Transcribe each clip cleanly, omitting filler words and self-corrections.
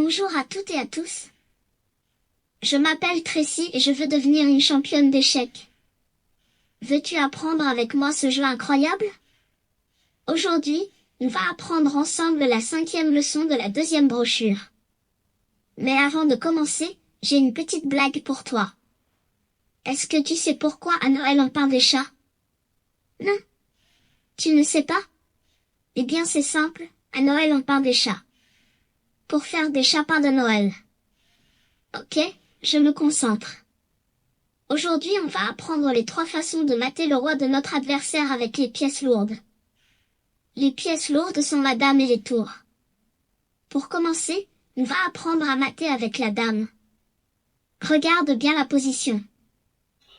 Bonjour à toutes et à tous. Je m'appelle Tracy et je veux devenir une championne d'échecs. Veux-tu apprendre avec moi ce jeu incroyable? Aujourd'hui, on va apprendre ensemble la 5e leçon de la 2e brochure. Mais avant de commencer, j'ai une petite blague pour toi. Est-ce que tu sais pourquoi à Noël on peint des chats? Non? Tu ne sais pas? Eh bien c'est simple, à Noël on peint des chats. Pour faire des chapins de Noël. Ok, je me concentre. Aujourd'hui on va apprendre les 3 façons de mater le roi de notre adversaire avec les pièces lourdes. Les pièces lourdes sont la dame et les tours. Pour commencer, on va apprendre à mater avec la dame. Regarde bien la position.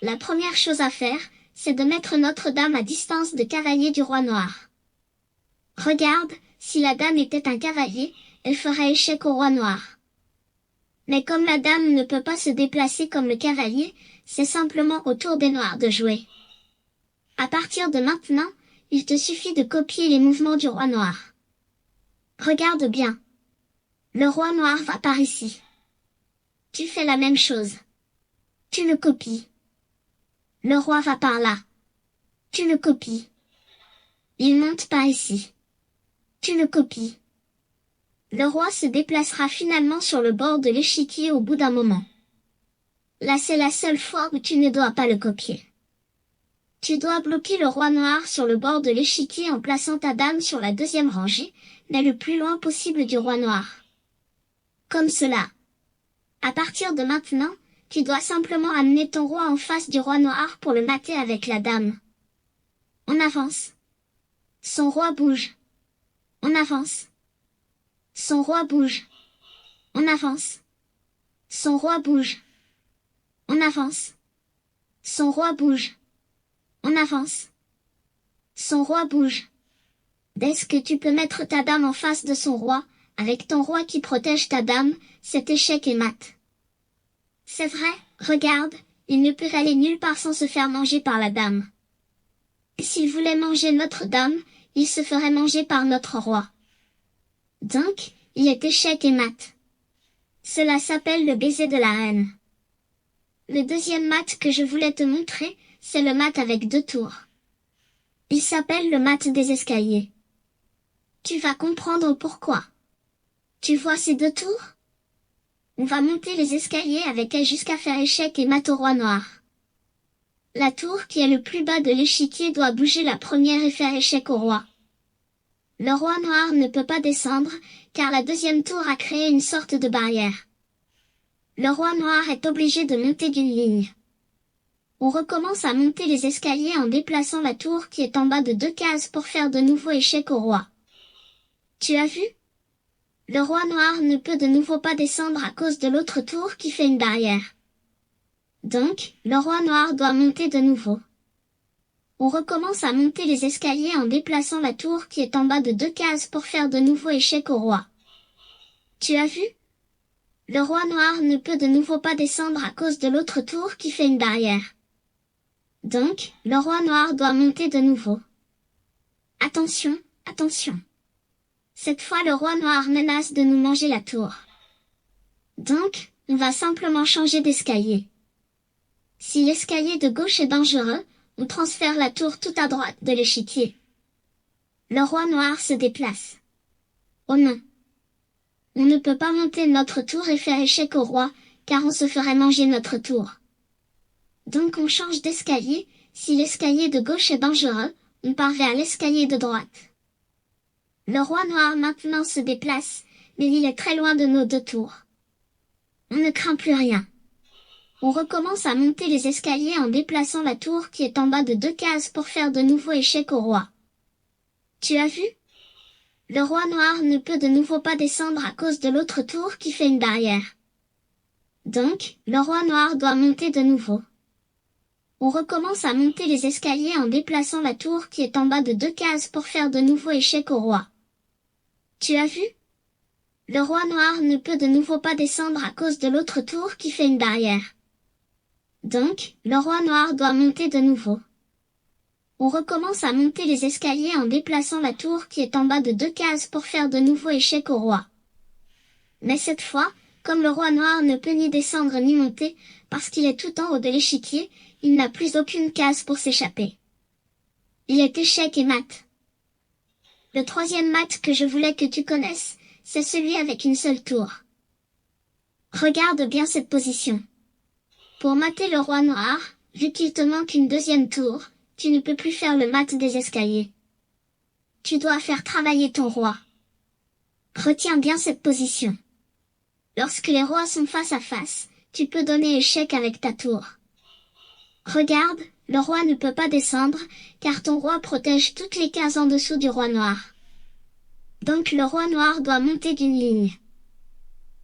La première chose à faire, c'est de mettre notre dame à distance de cavalier du roi noir. Regarde, si la dame était un cavalier, elle ferait échec au roi noir. Mais comme la dame ne peut pas se déplacer comme le cavalier, c'est simplement au tour des noirs de jouer. À partir de maintenant, il te suffit de copier les mouvements du roi noir. Regarde bien. Le roi noir va par ici. Tu fais la même chose. Tu le copies. Le roi va par là. Tu le copies. Il monte par ici. Tu le copies. Le roi se déplacera finalement sur le bord de l'échiquier au bout d'un moment. Là c'est la seule fois où tu ne dois pas le copier. Tu dois bloquer le roi noir sur le bord de l'échiquier en plaçant ta dame sur la 2e rangée, mais le plus loin possible du roi noir. Comme cela. À partir de maintenant, tu dois simplement amener ton roi en face du roi noir pour le mater avec la dame. On avance. Son roi bouge. On avance. Son roi bouge. On avance. Son roi bouge. On avance. Son roi bouge. On avance. Son roi bouge. Dès que tu peux mettre ta dame en face de son roi, avec ton roi qui protège ta dame, cet échec est mat. C'est vrai, regarde, il ne peut aller nulle part sans se faire manger par la dame. S'il voulait manger notre dame, il se ferait manger par notre roi. Donc, il est échec et mat. Cela s'appelle le baiser de la reine. Le deuxième mat que je voulais te montrer, c'est le mat avec 2 tours. Il s'appelle le mat des escaliers. Tu vas comprendre pourquoi. Tu vois ces 2 tours? On va monter les escaliers avec elle jusqu'à faire échec et mat au roi noir. La tour qui est le plus bas de l'échiquier doit bouger la première et faire échec au roi. Le roi noir ne peut pas descendre, car la 2e tour a créé une sorte de barrière. Le roi noir est obligé de monter d'une ligne. On recommence à monter les escaliers en déplaçant la tour qui est en bas de 2 cases pour faire de nouveau échec au roi. Tu as vu? Le roi noir ne peut de nouveau pas descendre à cause de l'autre tour qui fait une barrière. Donc, le roi noir doit monter de nouveau. On recommence à monter les escaliers en déplaçant la tour qui est en bas de 2 cases pour faire de nouveau échec au roi. Tu as vu? Le roi noir ne peut de nouveau pas descendre à cause de l'autre tour qui fait une barrière. Donc, le roi noir doit monter de nouveau. Attention, attention. Cette fois le roi noir menace de nous manger la tour. Donc, on va simplement changer d'escalier. Si l'escalier de gauche est dangereux, on transfère la tour tout à droite de l'échiquier. Le roi noir se déplace. Oh non! On ne peut pas monter notre tour et faire échec au roi, car on se ferait manger notre tour. Donc on change d'escalier, si l'escalier de gauche est dangereux, on part vers l'escalier de droite. Le roi noir maintenant se déplace, mais il est très loin de nos 2 tours. On ne craint plus rien. On recommence à monter les escaliers en déplaçant la tour qui est en bas de 2 cases pour faire de nouveau échec au roi. Tu as vu? Le roi noir ne peut de nouveau pas descendre à cause de l'autre tour qui fait une barrière. Donc, le roi noir doit monter de nouveau. On recommence à monter les escaliers en déplaçant la tour qui est en bas de 2 cases pour faire de nouveau échec au roi. Tu as vu? Le roi noir ne peut de nouveau pas descendre à cause de l'autre tour qui fait une barrière. Donc, le roi noir doit monter de nouveau. On recommence à monter les escaliers en déplaçant la tour qui est en bas de 2 cases pour faire de nouveau échec au roi. Mais cette fois, comme le roi noir ne peut ni descendre ni monter, parce qu'il est tout en haut de l'échiquier, il n'a plus aucune case pour s'échapper. Il est échec et mat. Le troisième mat que je voulais que tu connaisses, c'est celui avec une seule tour. Regarde bien cette position. Pour mater le roi noir, vu qu'il te manque une deuxième tour, tu ne peux plus faire le mat des escaliers. Tu dois faire travailler ton roi. Retiens bien cette position. Lorsque les rois sont face à face, tu peux donner échec avec ta tour. Regarde, le roi ne peut pas descendre, car ton roi protège toutes les cases en dessous du roi noir. Donc le roi noir doit monter d'une ligne.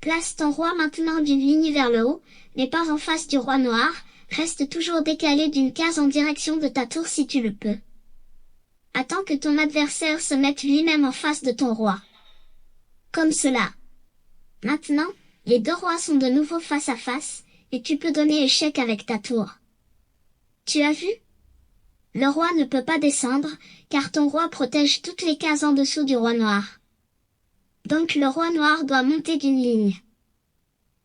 Place ton roi maintenant d'une ligne vers le haut, mais pas en face du roi noir, reste toujours décalé d'une case en direction de ta tour si tu le peux. Attends que ton adversaire se mette lui-même en face de ton roi. Comme cela. Maintenant, les deux rois sont de nouveau face à face, et tu peux donner échec avec ta tour. Tu as vu? Le roi ne peut pas descendre, car ton roi protège toutes les cases en dessous du roi noir. Donc le roi noir doit monter d'une ligne.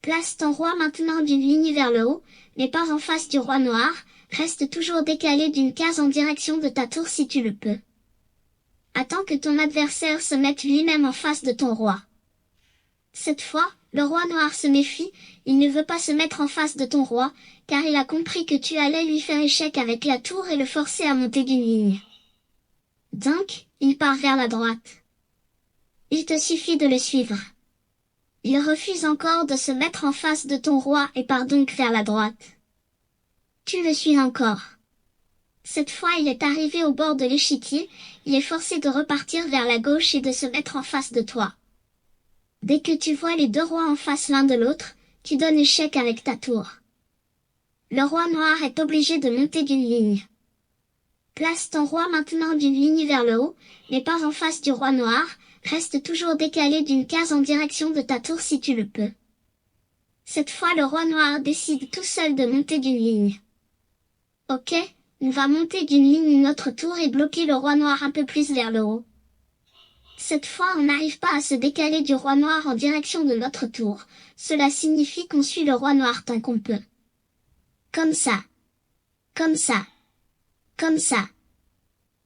Place ton roi maintenant d'une ligne vers le haut, mais pas en face du roi noir, reste toujours décalé d'une case en direction de ta tour si tu le peux. Attends que ton adversaire se mette lui-même en face de ton roi. Cette fois, le roi noir se méfie, il ne veut pas se mettre en face de ton roi, car il a compris que tu allais lui faire échec avec la tour et le forcer à monter d'une ligne. Donc, il part vers la droite. Il te suffit de le suivre. Il refuse encore de se mettre en face de ton roi et part donc vers la droite. Tu le suis encore. Cette fois il est arrivé au bord de l'échiquier, il est forcé de repartir vers la gauche et de se mettre en face de toi. Dès que tu vois les deux rois en face l'un de l'autre, tu donnes échec avec ta tour. Le roi noir est obligé de monter d'une ligne. Place ton roi maintenant d'une ligne vers le haut, mais pas en face du roi noir, reste toujours décalé d'une case en direction de ta tour si tu le peux. Cette fois le roi noir décide tout seul de monter d'une ligne. Ok, on va monter d'une ligne une autre tour et bloquer le roi noir un peu plus vers le haut. Cette fois on n'arrive pas à se décaler du roi noir en direction de notre tour, cela signifie qu'on suit le roi noir tant qu'on peut. Comme ça. Comme ça. Comme ça.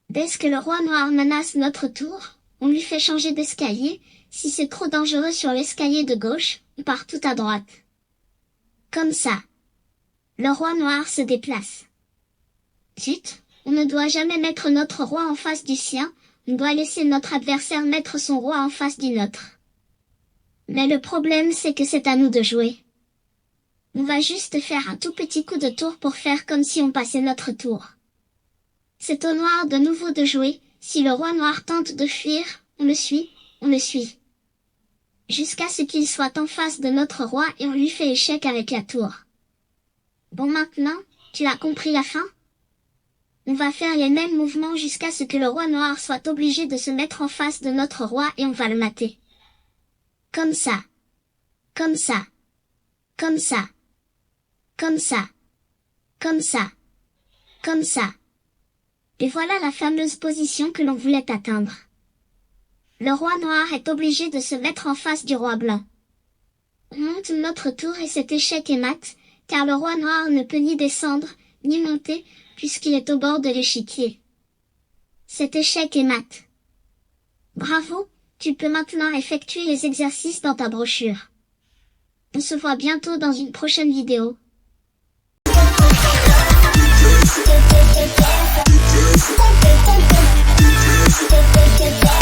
Dès que le roi noir menace notre tour, on lui fait changer d'escalier, si c'est trop dangereux sur l'escalier de gauche, on part tout à droite. Comme ça. Le roi noir se déplace. Zut, on ne doit jamais mettre notre roi en face du sien, on doit laisser notre adversaire mettre son roi en face du nôtre. Mais le problème c'est que c'est à nous de jouer. On va juste faire un tout petit coup de tour pour faire comme si on passait notre tour. C'est au noir de nouveau de jouer, si le roi noir tente de fuir, on le suit. Jusqu'à ce qu'il soit en face de notre roi et on lui fait échec avec la tour. Bon maintenant, tu as compris la fin? On va faire les mêmes mouvements jusqu'à ce que le roi noir soit obligé de se mettre en face de notre roi et on va le mater. Comme ça. Comme ça. Comme ça. Comme ça. Comme ça. Comme ça. Et voilà la fameuse position que l'on voulait atteindre. Le roi noir est obligé de se mettre en face du roi blanc. On monte notre tour et cet échec est mat, car le roi noir ne peut ni descendre, ni monter, puisqu'il est au bord de l'échiquier. Cet échec est mat. Bravo, tu peux maintenant effectuer les exercices dans ta brochure. On se voit bientôt dans une prochaine vidéo. We'll be right back.